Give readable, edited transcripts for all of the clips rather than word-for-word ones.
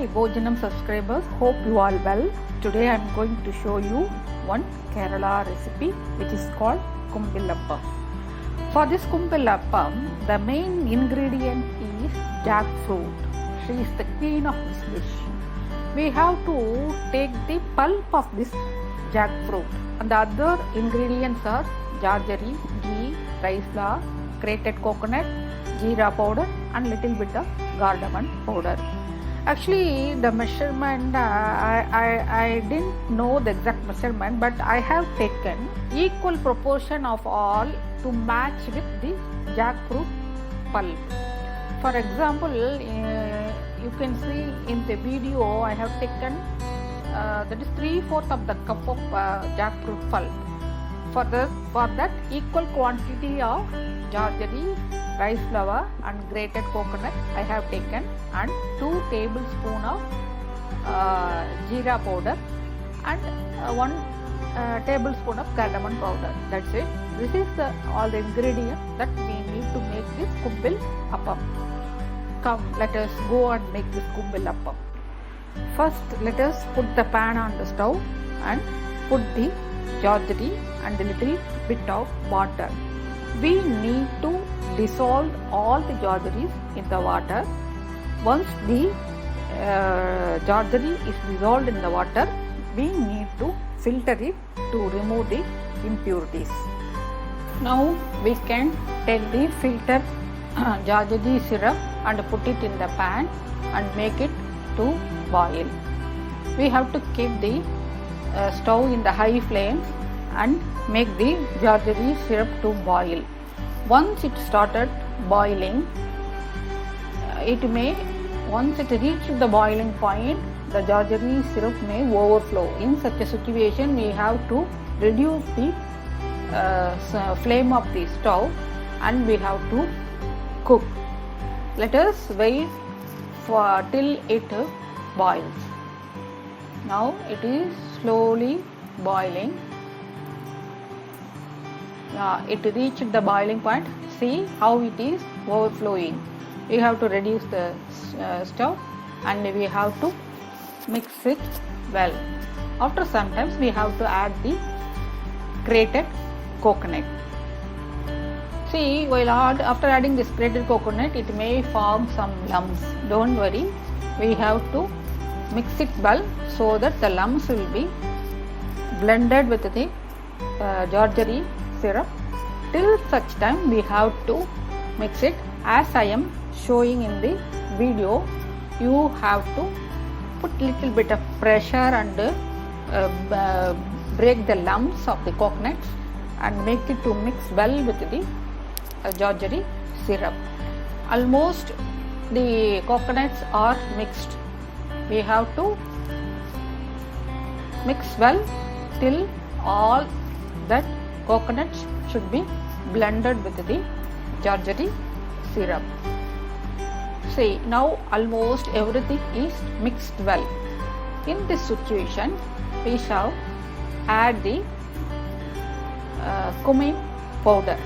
Hi Bojanam subscribers, hope you all well. Today I am going to show you one Kerala recipe which is called Kumbilappam. For this Kumbilappam, the main ingredient is jackfruit. She is the queen of this dish. We have to take the pulp of this jackfruit, and the other ingredients are jaggery, ghee, rice flour, grated coconut, jeera powder and little bit of cardamom powder. Actually, the measurement I didn't know the exact measurement, but I have taken equal proportion of all to match with the jackfruit pulp. For example, you can see in the video I have taken that is 3/4 of the cup of jackfruit pulp. For that equal quantity of jaggery, rice flour and grated coconut I have taken, and 2 tablespoons of jeera powder and 1 tablespoon of cardamom powder. That's it. This is all the ingredients that we need to make this Kumbilappam. Come, let us go and make this Kumbilappam. First, let us put the pan on the stove and put the jaggery and a little bit of water. We need to dissolve all the jaggeries in the water. Once the jaggery is dissolved in the water, we need to filter it to remove the impurities. Now we can take the filtered jaggery syrup and put it in the pan and make it to boil. We have to keep the stove in the high flame and make the jaggery syrup to boil. Once it started boiling, once it reaches the boiling point, the jaggery syrup may overflow. In such a situation, we have to reduce the flame of the stove and we have to cook. Let us wait till it boils. Now it is slowly boiling. It reached the boiling point. See how it is overflowing. We have to reduce the stove and we have to mix it well. After some time we have to add the grated coconut. See, after adding this grated coconut, it may form some lumps. Don't worry, we have to mix it well so that the lumps will be blended with the jaggery syrup. Till such time we have to mix it as I am showing in the video. You have to put little bit of pressure and break the lumps of the coconuts and make it to mix well with the jaggery syrup. Almost the coconuts are mixed. We have to mix well till all that coconuts should be blended with the jaggery syrup. See, now almost everything is mixed well. In this situation, we shall add the cumin powder.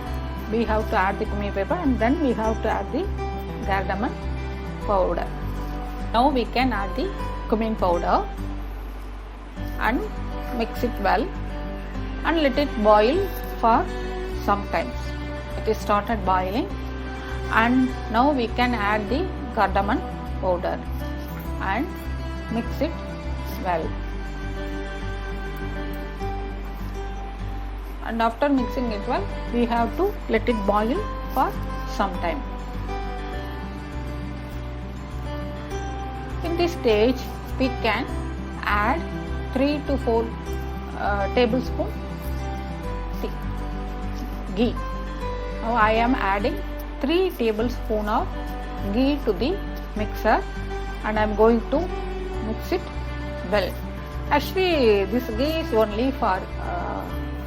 We have to add the cumin powder and then we have to add the cardamom powder. Now we can add the cumin powder and mix it well and let it boil for some time. It is started boiling and now we can add the cardamom powder and mix it well. And after mixing it well, we have to let it boil for some time. In this stage, we can add 3 to 4 tablespoons ghee. Now I am adding 3 tablespoons of ghee to the mixer and I am going to mix it well. Actually, this ghee is only for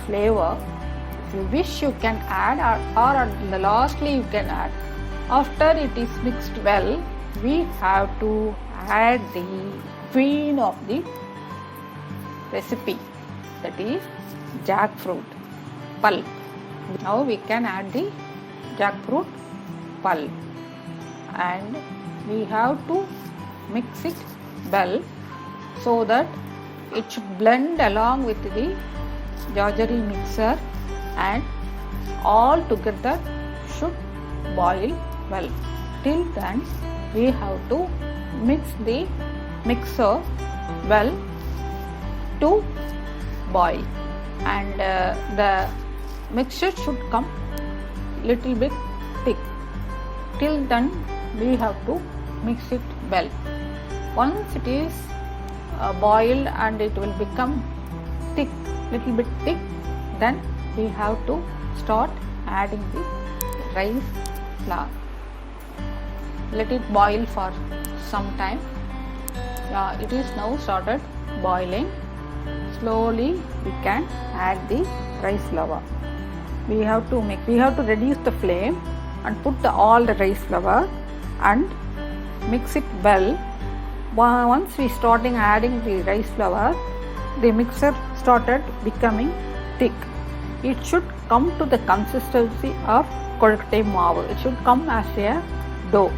flavor. If you wish, you can add or at the lastly you can add. After it is mixed well, we have to add the queen of the recipe, that is jackfruit pulp. Now we can add the jackfruit pulp and we have to mix it well so that it should blend along with the jaggery mixture and all together should boil well. Till then we have to mix the mixer well to boil, and the mixture should come little bit thick. Till then we have to mix it well. Once it is boiled and it will become thick, little bit thick, then we have to start adding the rice flour. Let it boil for some time. It is now started boiling. Slowly we can add the rice flour. We have to reduce the flame and put all the rice flour and mix it well. Once we starting adding the rice flour, the mixture started becoming thick. It should come to the consistency of kodukkadai maavu. It should come as a dough.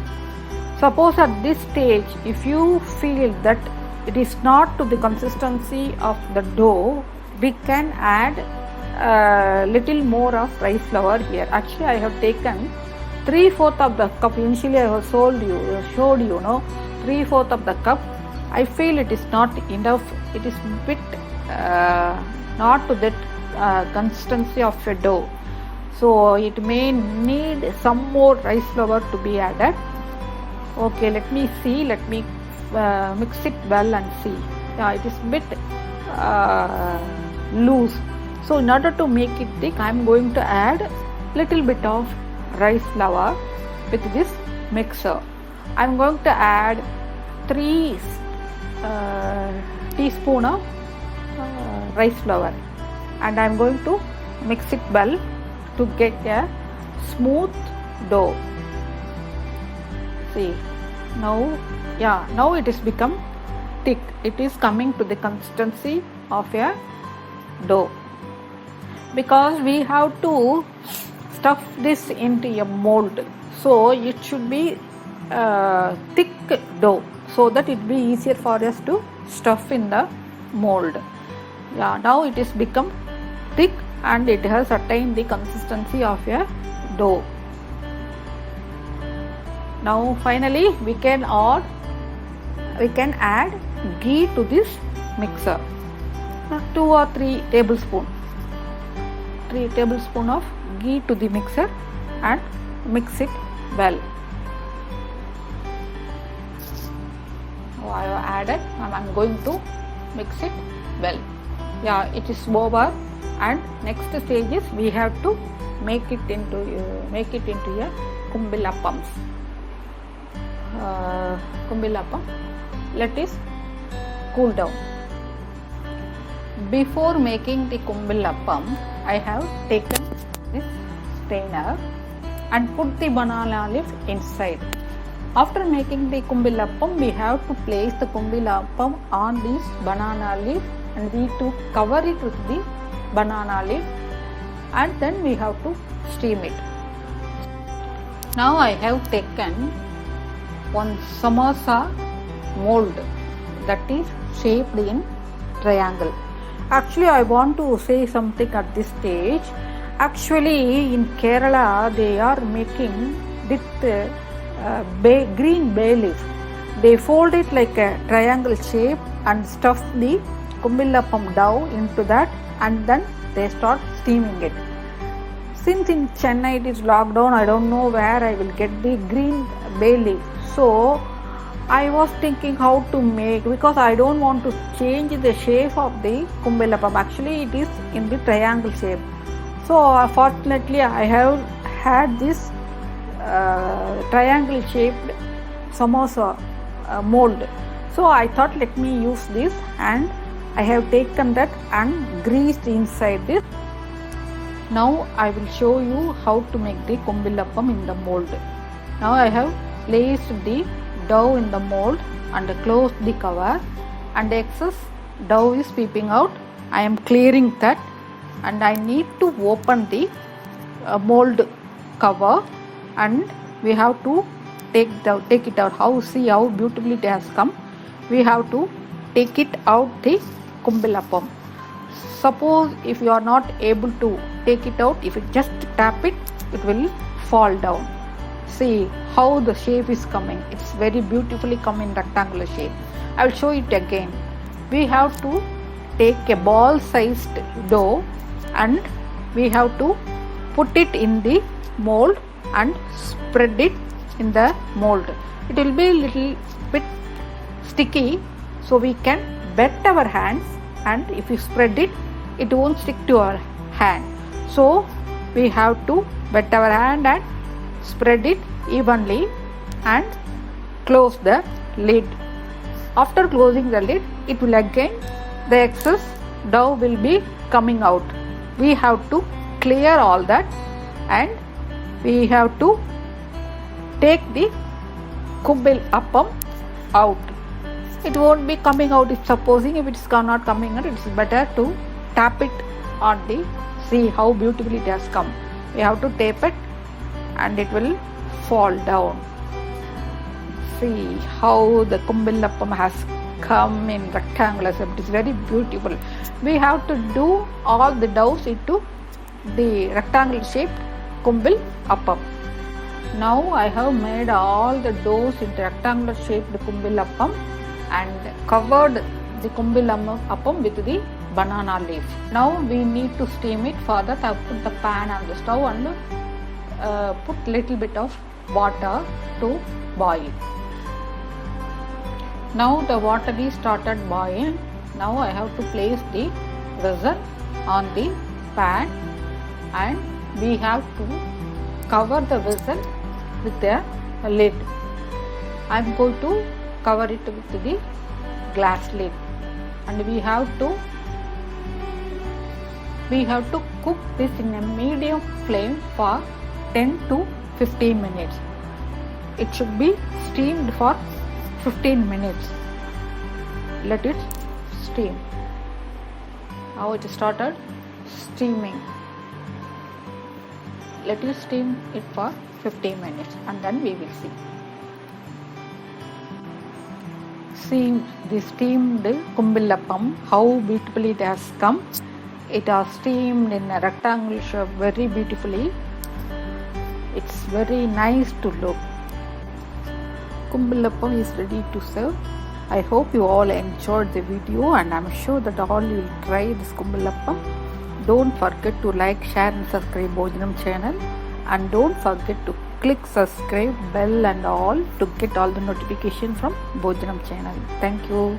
Suppose at this stage, if you feel that it is not to the consistency of the dough, we can add little more of rice flour here. Actually, I have taken 3/4 of the cup. Initially, I have showed you, 3/4 of the cup. I feel it is not enough. It is bit not to that consistency of a dough. So it may need some more rice flour to be added. Okay, let me see. Let me mix it well and see. It is bit loose. So in order to make it thick, I am going to add little bit of rice flour with this mixer. I am going to add 3 teaspoon of rice flour, and I am going to mix it well to get a smooth dough. See, now it is become thick. It is coming to the consistency of a dough. Because we have to stuff this into a mold, so it should be thick dough so that it will be easier for us to stuff in the mold. Now it is become thick and it has attained the consistency of a dough. Now finally we can add ghee to this mixer. 2 or 3 tablespoons. 3 tablespoons of ghee to the mixer and mix it well. I have added and I am going to mix it well. It is over, and next stage is we have to make it into a kumbilappams. Kumbilappam. Let it cool down. Before making the kumbilappam, I have taken this strainer and put the banana leaf inside. After making the kumbilappam, we have to place the kumbilappam on this banana leaf and we to cover it with the banana leaf, and then we have to steam it. Now I have taken one samosa mold that is shaped in triangle. Actually, I want to say something at this stage. Actually, in Kerala, they are making with green bay leaf. They fold it like a triangle shape and stuff the kumbilappam dough into that, and then they start steaming it. Since in Chennai it is locked down, I don't know where I will get the green bay leaf. So I was thinking how to make, because I don't want to change the shape of the kumbilappam. Actually, it is in the triangle shape. So fortunately, I have had this triangle shaped samosa mold. So I thought, let me use this, and I have taken that and greased inside this. Now I will show you how to make the kumbilappam in the mold. Now I have placed the dough in the mold and closed the cover, and the excess dough is peeping out. I am clearing that, and I need to open the mold cover, and we have to take it out. See how beautifully it has come. we have to take it out the kumbilappam. Suppose if you are not able to take it out, if you just tap it, it will fall down. See how the shape is coming. It's very beautifully come in rectangular shape. I will show it again. We have to take a ball sized dough and we have to put it in the mold and spread it in the mold. It will be a little bit sticky, so we can wet our hands, and if you spread it, it won't stick to our hand. So we have to wet our hand and spread it evenly and close the lid. After closing the lid, it will again, the excess dough will be coming out. We have to clear all that and we have to take the kumbilappam out. It won't be coming out. If supposing if it's not coming out, it's better to tap it on the, see how beautifully it has come. We have to tape it and it will fall down. See how the kumbilappam has come in rectangular shape. It is very beautiful. We have to do all the doughs into the rectangular shaped kumbilappam. Now I have made all the doughs into rectangular shaped kumbilappam and covered the kumbilappam with the banana leaf. Now we need to steam it. For that I have put the pan on the stove and put little bit of water to boil. Now the water is started boiling. Now I have to place the vessel on the pan and we have to cover the vessel with the lid. I am going to cover it with the glass lid and we have to cook this in a medium flame for 10 to 15 minutes. It should be steamed for 15 minutes. Let it steam. Now it started steaming. Let it steam it for 15 minutes and then we will see. See the steamed kumbilappam, how beautifully it has come. It has steamed in a rectangular shape very beautifully. It's very nice to look. Kumbilappam is ready to serve. I hope you all enjoyed the video and I'm sure that all you will try this kumbilappam. Don't forget to like, share and subscribe Bhojanam channel, and don't forget to click subscribe bell and all to get all the notifications from Bhojanam channel. Thank you.